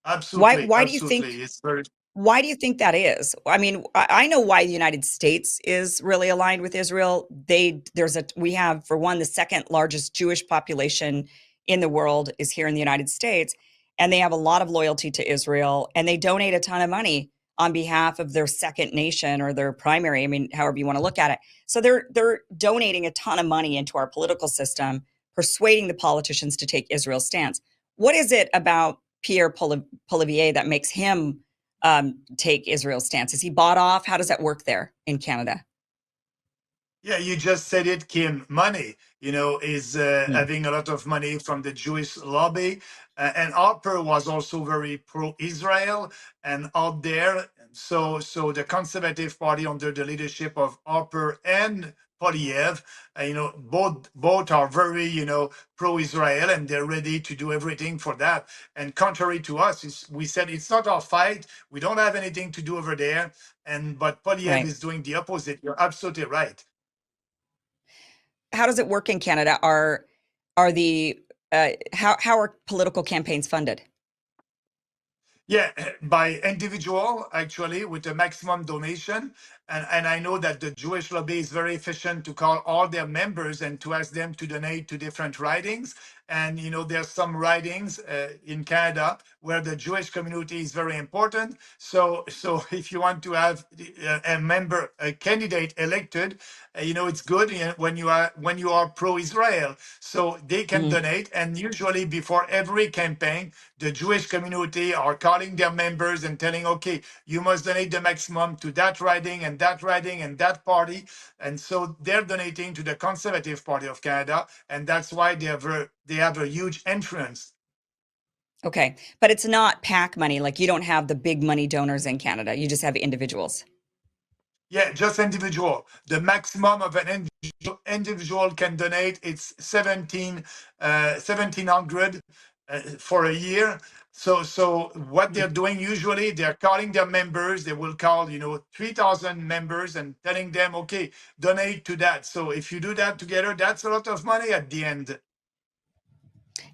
Absolutely.
Why do you
Absolutely.
think,
It's very
why do you think that is? I mean, I know why the United States is really aligned with Israel. We have, for one, the second largest Jewish population in the world is here in the United States, and they have a lot of loyalty to Israel, and they donate a ton of money on behalf of their second nation or their primary, I mean, however you want to look at it. So they're donating a ton of money into our political system, persuading the politicians to take Israel's stance. What is it about Pierre Poilievre that makes him take Israel's stance? Is he bought off? How does that work there in Canada?
Yeah, you just said it, Kim. Money, is having a lot of money from the Jewish lobby. And Harper was also very pro-Israel and out there. So the Conservative Party under the leadership of Harper and Poilievre, both are very, pro-Israel, and they're ready to do everything for that. And contrary to us, we said it's not our fight. We don't have anything to do over there. But Poilievre is doing the opposite. You're absolutely right.
How does it work in Canada? How are political campaigns funded?
Yeah, by individual, actually, with a maximum donation. And I know that the Jewish lobby is very efficient to call all their members and to ask them to donate to different ridings. And, there's some ridings in Canada where the Jewish community is very important. So if you want to have a candidate elected, it's good when you are pro-Israel. So they can donate. And usually before every campaign, the Jewish community are calling their members and telling, okay, you must donate the maximum to that riding and that party. And so they're donating to the Conservative Party of Canada. And that's why they have a huge influence.
Okay. But it's not PAC money. Like, you don't have the big money donors in Canada. You just have individuals.
Yeah, just individual. The maximum of an individual can donate, it's 1,700 for a year. So what they're doing usually, they're calling their members. They will call 3,000 members and telling them, okay, donate to that. So if you do that together, that's a lot of money at the end.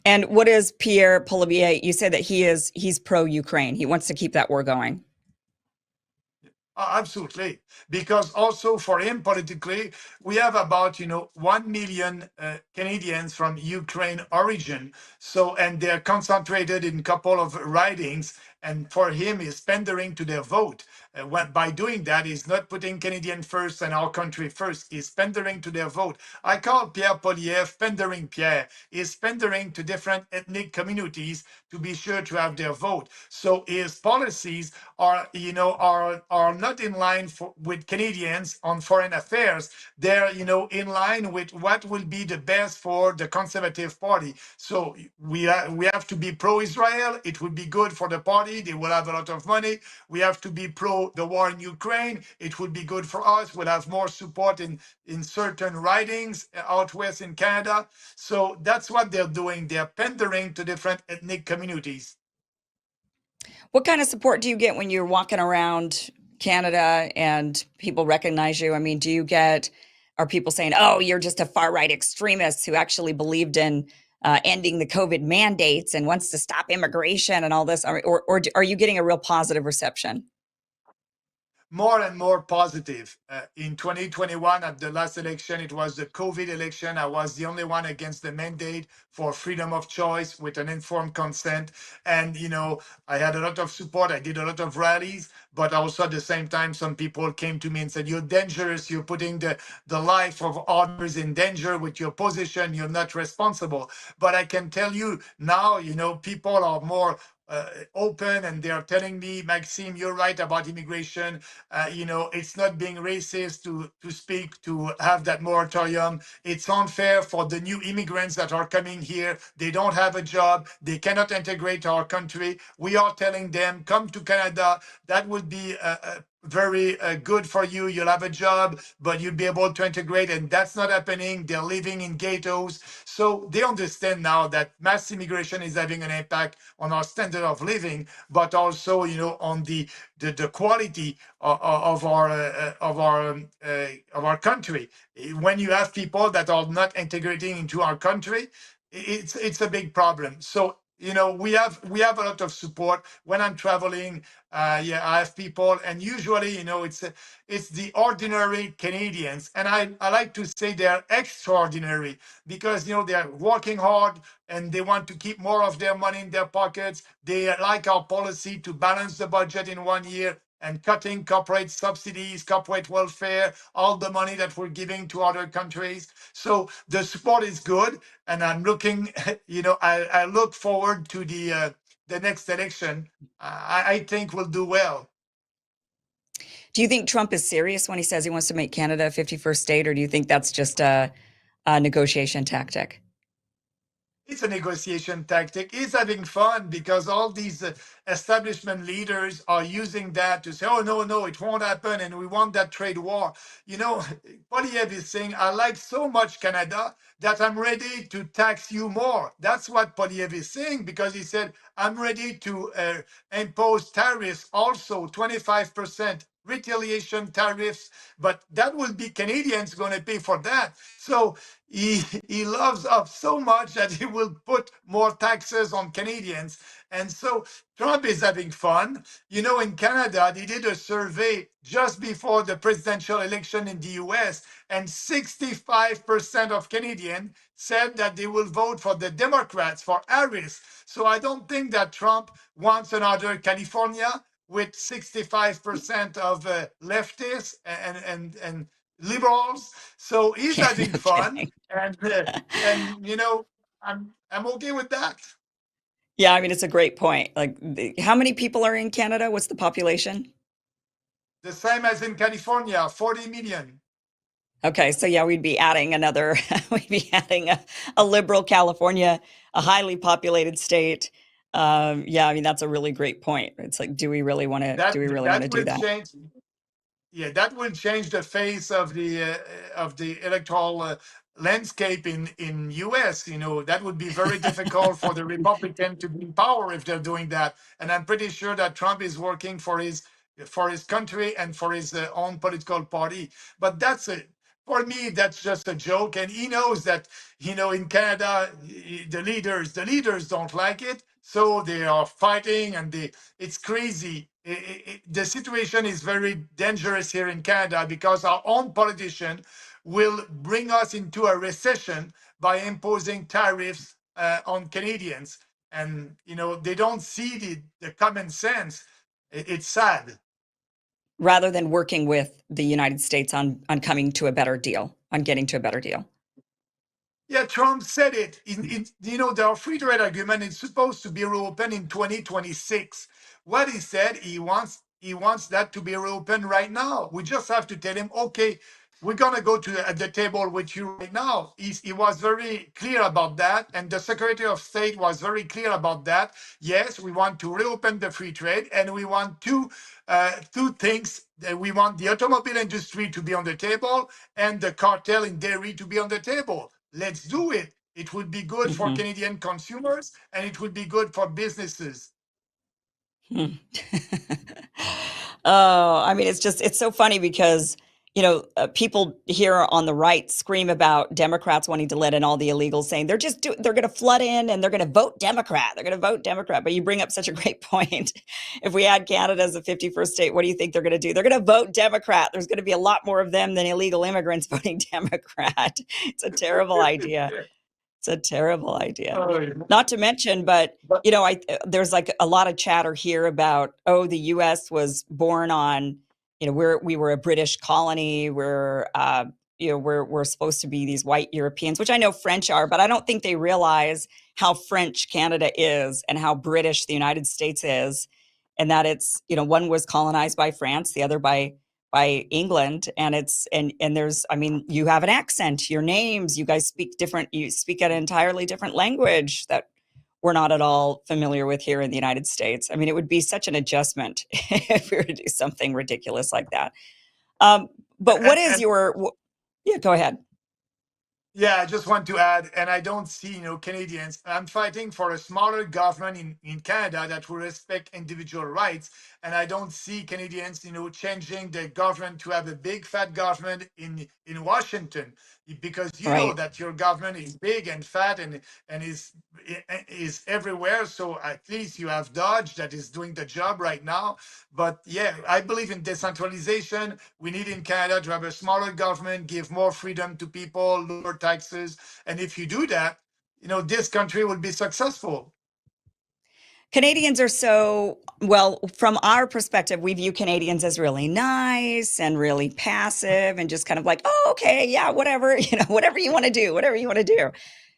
And what is Pierre Poilievre? You said that he's pro-Ukraine. He wants to keep that war going.
Absolutely. Because also for him politically, we have about, 1 million Canadians from Ukraine origin. And they're concentrated in a couple of ridings. And for him, he's pandering to their vote. By doing that, he's not putting Canadian first and our country first. He's pandering to their vote. I call Pierre Poilievre pandering Pierre. He's pandering to different ethnic communities to be sure to have their vote. So his policies are not not in line with Canadians on foreign affairs. They're, in line with what will be the best for the Conservative Party. So we have to be pro-Israel. It would be good for the party. They will have a lot of money. We have to be pro the war in Ukraine. It would be good for us. We'll have more support in certain ridings out west in Canada. So that's what they're doing. They're pandering to different ethnic communities.
What kind of support do you get when you're walking around Canada and people recognize you? I mean, are people saying, oh, you're just a far right extremist who actually believed in ending the COVID mandates and wants to stop immigration and all this? Or are you getting a real positive reception?
More and more positive. In 2021, at the last election, it was the COVID election. I was the only one against the mandate for freedom of choice with an informed consent. And, I had a lot of support. I did a lot of rallies, but also at the same time, some people came to me and said, you're dangerous. You're putting the life of others in danger with your position. You're not responsible. But I can tell you now, people are more open, and they're telling me, Maxime, you're right about immigration. It's not being racist to speak, to have that moratorium. It's unfair for the new immigrants that are coming here. They don't have a job. They cannot integrate our country. We are telling them, come to Canada. That would be very good for you. You'll have a job, but you'll be able to integrate, and that's not happening. They're living in ghettos. So they understand now that mass immigration is having an impact on our standard of living, but also, on the quality of our country. When you have people that are not integrating into our country, it's a big problem. So we have a lot of support when I'm traveling. I have people, and usually, it's the ordinary Canadians, and I like to say they're extraordinary because they're working hard and they want to keep more of their money in their pockets. They like our policy to balance the budget in 1 year and cutting corporate subsidies, corporate welfare, all the money that we're giving to other countries. So the support is good, and I'm looking, I look forward to the next election. I think we'll do well.
Do you think Trump is serious when he says he wants to make Canada a 51st state, or do you think that's just a negotiation tactic?
It's a negotiation tactic. He's having fun because all these establishment leaders are using that to say, oh, no, it won't happen, and we want that trade war. Poilievre is saying, I like so much Canada that I'm ready to tax you more. That's what Poilievre is saying, because he said, I'm ready to impose tariffs also, 25%. Retaliation tariffs, but that will be Canadians going to pay for that. So he loves us so much that he will put more taxes on Canadians. And so Trump is having fun. In Canada, they did a survey just before the presidential election in the US, and 65% of Canadians said that they will vote for the Democrats, for Harris. So I don't think that Trump wants another California with 65% of leftists and liberals. So he's having fun, and I'm okay with that.
Yeah, I mean, it's a great point. Like, how many people are in Canada? What's the population?
The same as in California, 40 million.
Okay, so yeah, we'd be adding a liberal California, a highly populated state. Yeah, I mean, that's a really great point. It's like, do we really want to do that?
Change, that will change the face of the electoral landscape in US. That would be very difficult for the Republican to be in power if they're doing that. And I'm pretty sure that Trump is working for his country and for his own political party. But for me, that's just a joke. And he knows that, in Canada, the leaders don't like it. So they are fighting, and it's crazy. The situation is very dangerous here in Canada because our own politician will bring us into a recession by imposing tariffs on Canadians. And, they don't see the common sense. It's sad.
Rather than working with the United States on coming to a better deal, on getting to a better deal.
Yeah, Trump said it. The free trade agreement is supposed to be reopened in 2026. What he said, he wants he wants that to be reopened right now. We just have to tell him, okay, we're going to go to at the table with you right now. He was very clear about that. And the Secretary of State was very clear about that. Yes, we want to reopen the free trade, and we want two things. We want the automobile industry to be on the table and the cartel in dairy to be on the table. Let's do it. It would be good for Canadian consumers, and it would be good for businesses.
Hmm. Oh, I mean, it's so funny because, people here on the right scream about Democrats wanting to let in all the illegals, saying they're going to flood in and they're going to vote Democrat. They're going to vote Democrat. But you bring up such a great point. If we add Canada as a 51st state, what do you think they're going to do? They're going to vote Democrat. There's going to be a lot more of them than illegal immigrants voting Democrat. It's a terrible idea. It's a terrible idea.
Oh, yeah.
Not to mention, but there's like a lot of chatter here about, the U.S. was born on, we were a British colony. We're supposed to be these white Europeans, which I know French are, but I don't think they realize how French Canada is and how British the United States is, and that it's, one was colonized by France, the other by England, and there's, I mean, you have an accent, your names, you guys you speak an entirely different language that we're not at all familiar with here in the United States. I mean, it would be such an adjustment if we were to do something ridiculous like that. But what is yeah, go ahead.
Yeah, I just want to add, and I don't see, Canadians. I'm fighting for a smaller government in Canada that will respect individual rights. And I don't see Canadians, changing the government to have a big fat government in Washington, because you know
Right.
that your government is big and fat and is everywhere. So at least you have Dodge that is doing the job right now. But yeah, I believe in decentralization. We need in Canada to have a smaller government, give more freedom to people, lower taxes. And if you do that, this country will be successful.
Canadians are well, from our perspective, we view Canadians as really nice and really passive and just kind of like, oh, okay, yeah, whatever, whatever you want to do, whatever you want to do.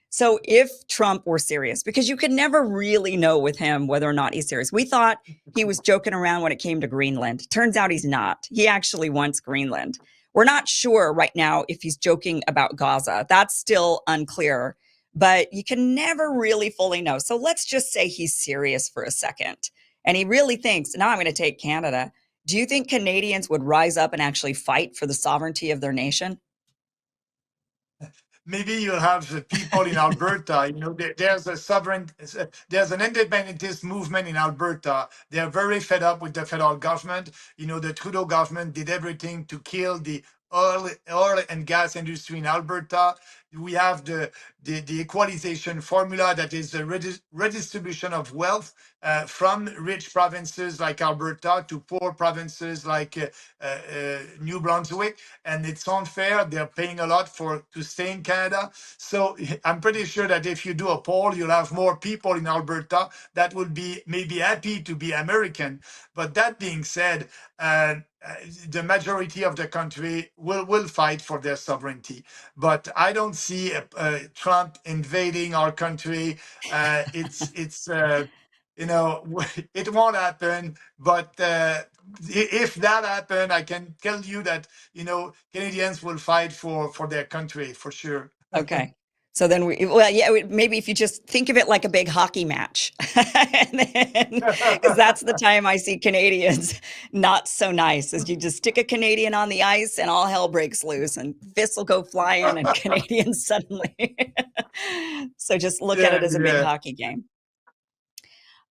So if Trump were serious, because you could never really know with him whether or not he's serious. We thought he was joking around when it came to Greenland. Turns out he's not. He actually wants Greenland. We're not sure right now if he's joking about Gaza. That's still unclear, but you can never really fully know. So let's just say he's serious for a second and he really thinks, now I'm going to take Canada. Do you think Canadians would rise up and actually fight for the sovereignty of their nation?
Maybe you'll have the people in Alberta. There's there's an independentist movement in Alberta. They're very fed up with the federal government. The Trudeau government did everything to kill the oil and gas industry in Alberta. We have the equalization formula, that is the redistribution of wealth from rich provinces like Alberta to poor provinces like New Brunswick, and it's unfair. They're paying a lot to stay in Canada. So I'm pretty sure that if you do a poll, you'll have more people in Alberta that would be maybe happy to be American. But that being said, the majority of the country will fight for their sovereignty. But I don't see Trump invading our country. It won't happen. But if that happened, I can tell you that Canadians will fight for their country for sure.
Okay. So then maybe if you just think of it like a big hockey match, because that's the time I see Canadians not so nice, is you just stick a Canadian on the ice and all hell breaks loose and fists will go flying and Canadians suddenly. So just look at it as a big hockey game.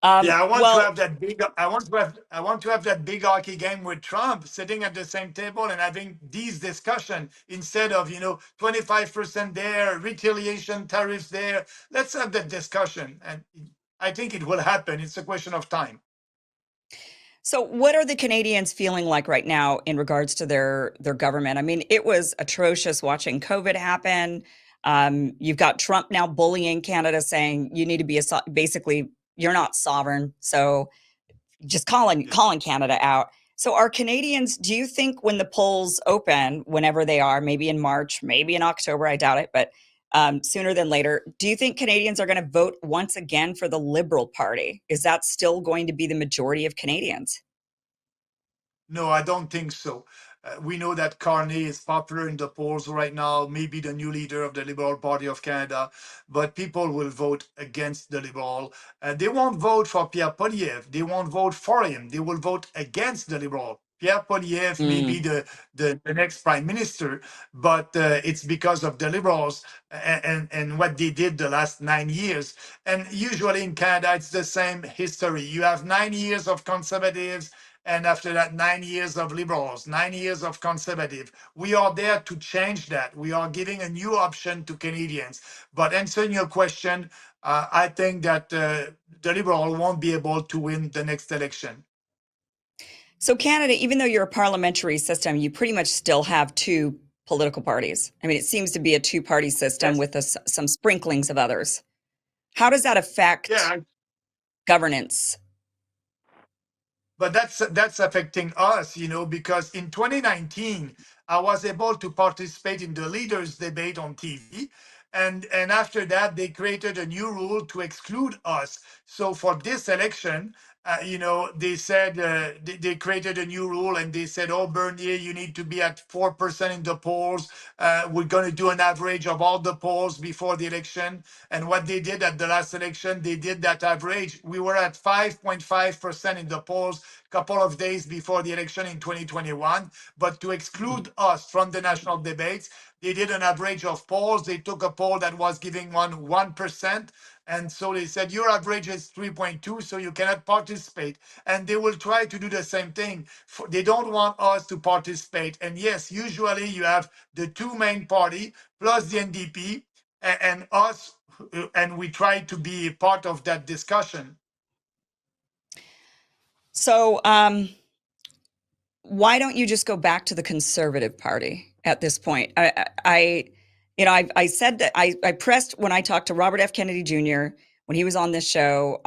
I want to have that big. I want to have that big hockey game with Trump, sitting at the same table and having these discussions instead of 25% there, retaliation tariffs there. Let's have that discussion, and I think it will happen. It's a question of time.
So what are the Canadians feeling like right now in regards to their government? I mean, it was atrocious watching COVID happen. You've got Trump now bullying Canada, saying you need to be basically, you're not sovereign. So just calling Canada out. So are Canadians, do you think when the polls open, whenever they are, maybe in March, maybe in October, I doubt it, but sooner than later, do you think Canadians are going to vote once again for the Liberal Party? Is that still going to be the majority of Canadians?
No, I don't think so. We know that Carney is popular in the polls right now, maybe the new leader of the Liberal Party of Canada, but people will vote against the Liberal. They won't vote for Pierre Poilievre. They won't vote for him. They will vote against the Liberal. Pierre Poilievre may be the next prime minister, but it's because of the Liberals and what they did the last 9 years. And usually in Canada, it's the same history. You have 9 years of Conservatives, and after that, 9 years of Liberals, 9 years of Conservative. We are there to change that. We are giving a new option to Canadians. But answering your question, I think that the Liberal won't be able to win the next election.
So Canada, even though you're a parliamentary system, you pretty much still have two political parties. I mean, it seems to be a two-party system with some sprinklings of others. How does that affect governance?
But that's affecting us, because in 2019, I was able to participate in the leaders debate on TV. And after that, they created a new rule to exclude us. So for this election, they said they created a new rule and they said, oh, Bernier, you need to be at 4% in the polls. We're going to do an average of all the polls before the election. And what they did at the last election, they did that average. We were at 5.5% in the polls a couple of days before the election in 2021. But to exclude us from the national debates, they did an average of polls. They took a poll that was giving 1%. And so they said, your average is 3.2, so you cannot participate. And they will try to do the same thing. They don't want us to participate. And yes, usually you have the two main party plus the NDP and us, and we try to be part of that discussion.
So why don't you just go back to the Conservative Party at this point? I said that I pressed when I talked to Robert F. Kennedy Jr. when he was on this show.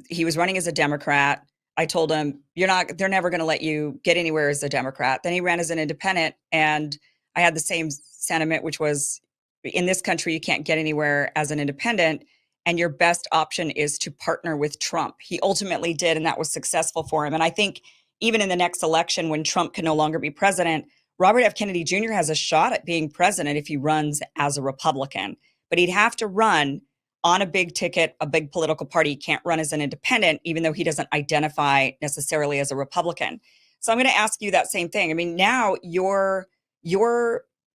He was running as a Democrat. I told him, they're never going to let you get anywhere as a Democrat. Then he ran as an independent, and I had the same sentiment, which was, in this country, you can't get anywhere as an independent, and your best option is to partner with Trump. He ultimately did, and that was successful for him. And I think even in the next election, when Trump can no longer be president, Robert F. Kennedy Jr. has a shot at being president if he runs as a Republican. But he'd have to run on a big ticket, a big political party. He can't run as an independent, even though he doesn't identify necessarily as a Republican. So I'm going to ask you that same thing. I mean, now your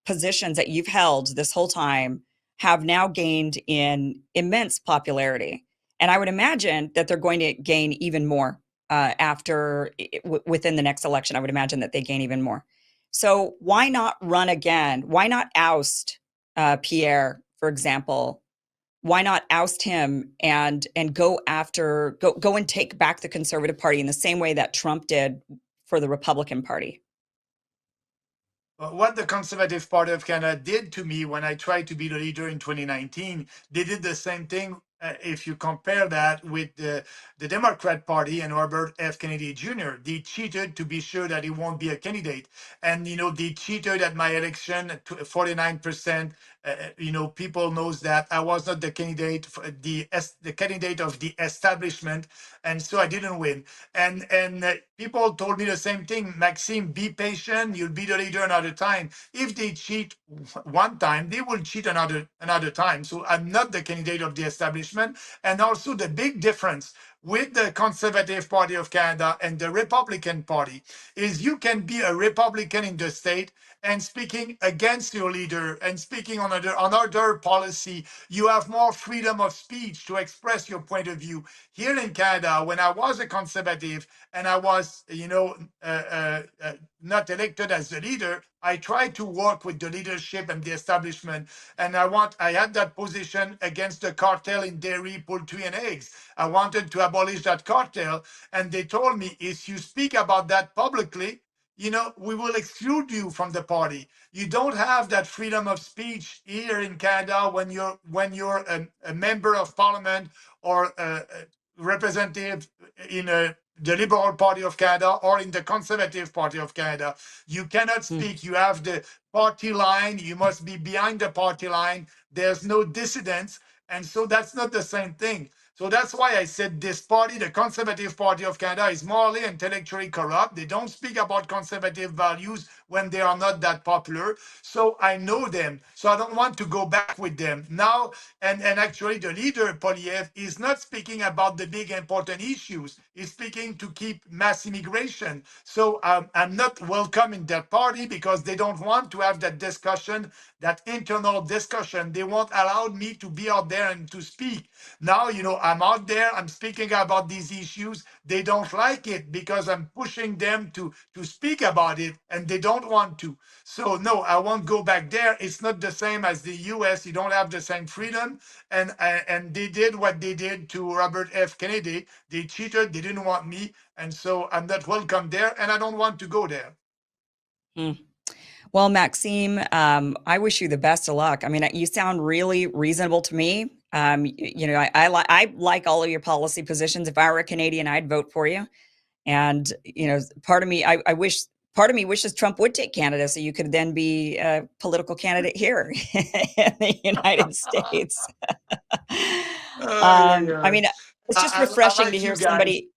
positions that you've held this whole time have now gained in immense popularity. And I would imagine that they're going to gain even more within the next election. I would imagine that they gain even more. So why not run again? Why not oust Pierre, for example? Why not oust him and go and take back the Conservative Party in the same way that Trump did for the Republican Party?
What the Conservative Party of Canada did to me when I tried to be the leader in 2019, they did the same thing. If you compare that with the Democrat Party and Robert F. Kennedy Jr., they cheated to be sure that he won't be a candidate. And, they cheated at my election, 49%. People knows that I was not the candidate, the candidate of the establishment. And so I didn't win. And people told me the same thing. Maxime, be patient. You'll be the leader another time. If they cheat one time, they will cheat another time. So I'm not the candidate of the establishment. And also the big difference with the Conservative Party of Canada and the Republican Party is you can be a Republican in the state and speaking against your leader and speaking on another policy. You have more freedom of speech to express your point of view. Here in Canada, when I was a Conservative and I was, not elected as the leader, I tried to work with the leadership and the establishment. And I had that position against the cartel in dairy, poultry, and eggs. I wanted to abolish that cartel. And they told me, if you speak about that publicly, we will exclude you from the party. You don't have that freedom of speech here in Canada when you're a member of parliament or a representative in the Liberal Party of Canada or in the Conservative Party of Canada. You cannot speak. You have the party line. You must be behind the party line. There's no dissidence. And so that's not the same thing. So that's why I said this party, the Conservative Party of Canada, is morally and intellectually corrupt. They don't speak about conservative values when they are not that popular. So I know them. So I don't want to go back with them now. And actually, the leader, Poliev, is not speaking about the big important issues. He's speaking to keep mass immigration. So I'm not welcome in that party because they don't want to have that discussion, that internal discussion. They won't allow me to be out there and to speak. Now, I'm out there, I'm speaking about these issues. They don't like it because I'm pushing them to speak about it, and they don't want to. So no, I won't go back there. It's not the same as the US. You don't have the same freedom. And they did what they did to Robert F. Kennedy. They cheated, they didn't want me. And so I'm not welcome there, and I don't want to go there.
Well, Maxime, I wish you the best of luck. I mean, you sound really reasonable to me. I like all of your policy positions. If I were a Canadian, I'd vote for you. And part of me, part of me wishes Trump would take Canada so you could then be a political candidate here in the United States. I mean, it's just refreshing to hear somebody.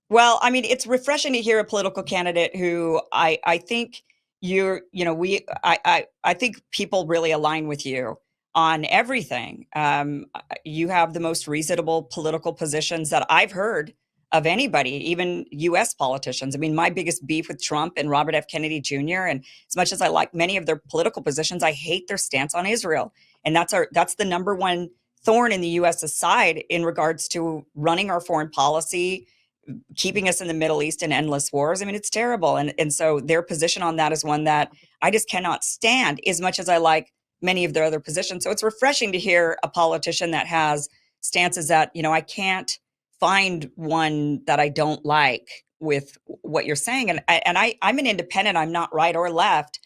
Well, I mean, it's refreshing to hear a political candidate who I think I think people really align with you on everything. You have the most reasonable political positions that I've heard of anybody, even US politicians. I mean, my biggest beef with Trump and Robert F. Kennedy Jr., and as much as I like many of their political positions, I hate their stance on Israel. And that's the number one thorn in the US's side in regards to running our foreign policy, keeping us in the Middle East in endless wars. I mean, it's terrible. And so their position on that is one that I just cannot stand as much as I like many of their other positions. So it's refreshing to hear a politician that has stances that, I can't find one that I don't like with what you're saying. And I'm an independent. I'm not right or left.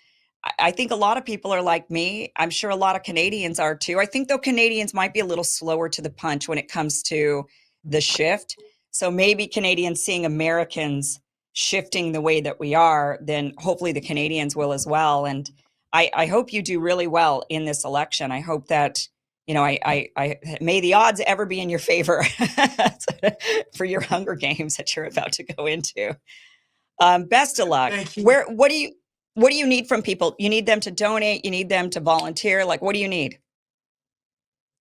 I think a lot of people are like me. I'm sure a lot of Canadians are too. I think though Canadians might be a little slower to the punch when it comes to the shift. So maybe Canadians seeing Americans shifting the way that we are, then hopefully the Canadians will as well. And I hope you do really well in this election. I hope that, I may the odds ever be in your favor for your Hunger Games that you're about to go into. Best of luck.
Thank you.
What do you need from people? You need them to donate. You need them to volunteer. Like, what do you need?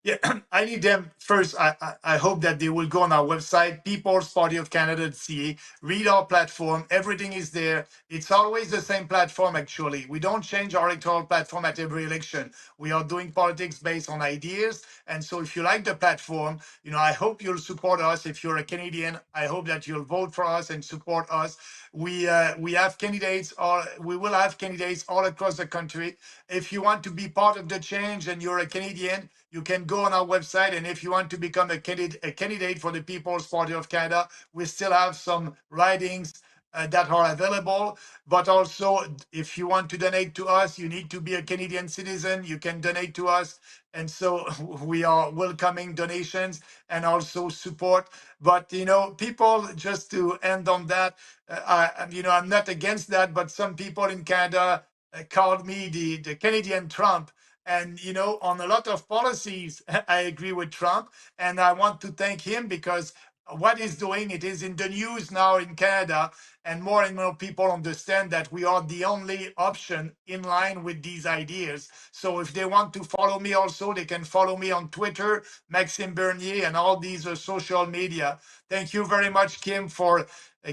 Yeah, I need them first. I hope that they will go on our website, peoplespartyofcanada.ca, read our platform. Everything is there. It's always the same platform, actually. We don't change our electoral platform at every election. We are doing politics based on ideas. And so if you like the platform, I hope you'll support us. If you're a Canadian, I hope that you'll vote for us and support us. We have candidates, we will have candidates all across the country. If you want to be part of the change and you're a Canadian, you can go on our website, and if you want to become a candidate for the People's Party of Canada, we still have some ridings that are available. But also, if you want to donate to us, you need to be a Canadian citizen. You can donate to us. And so we are welcoming donations and also support. But, people, just to end on that, I'm not against that, but some people in Canada called me the Canadian Trump. And, on a lot of policies, I agree with Trump. And I want to thank him because what he's doing, it is in the news now in Canada. And more people understand that we are the only option in line with these ideas. So if they want to follow me also, they can follow me on Twitter, Maxime Bernier, and all these social media. Thank you very much, Kim, for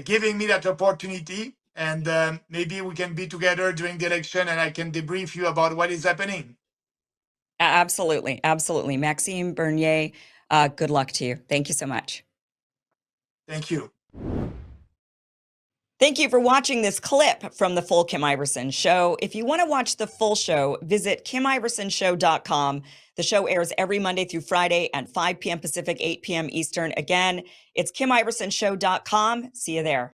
giving me that opportunity. And maybe we can be together during the election and I can debrief you about what is happening.
Absolutely. Absolutely. Maxime Bernier, good luck to you. Thank you so much.
Thank you.
Thank you for watching this clip from the full Kim Iverson Show. If you want to watch the full show, visit KimIversonShow.com. The show airs every Monday through Friday at 5 p.m. Pacific, 8 p.m. Eastern. Again, it's KimIversonShow.com. See you there.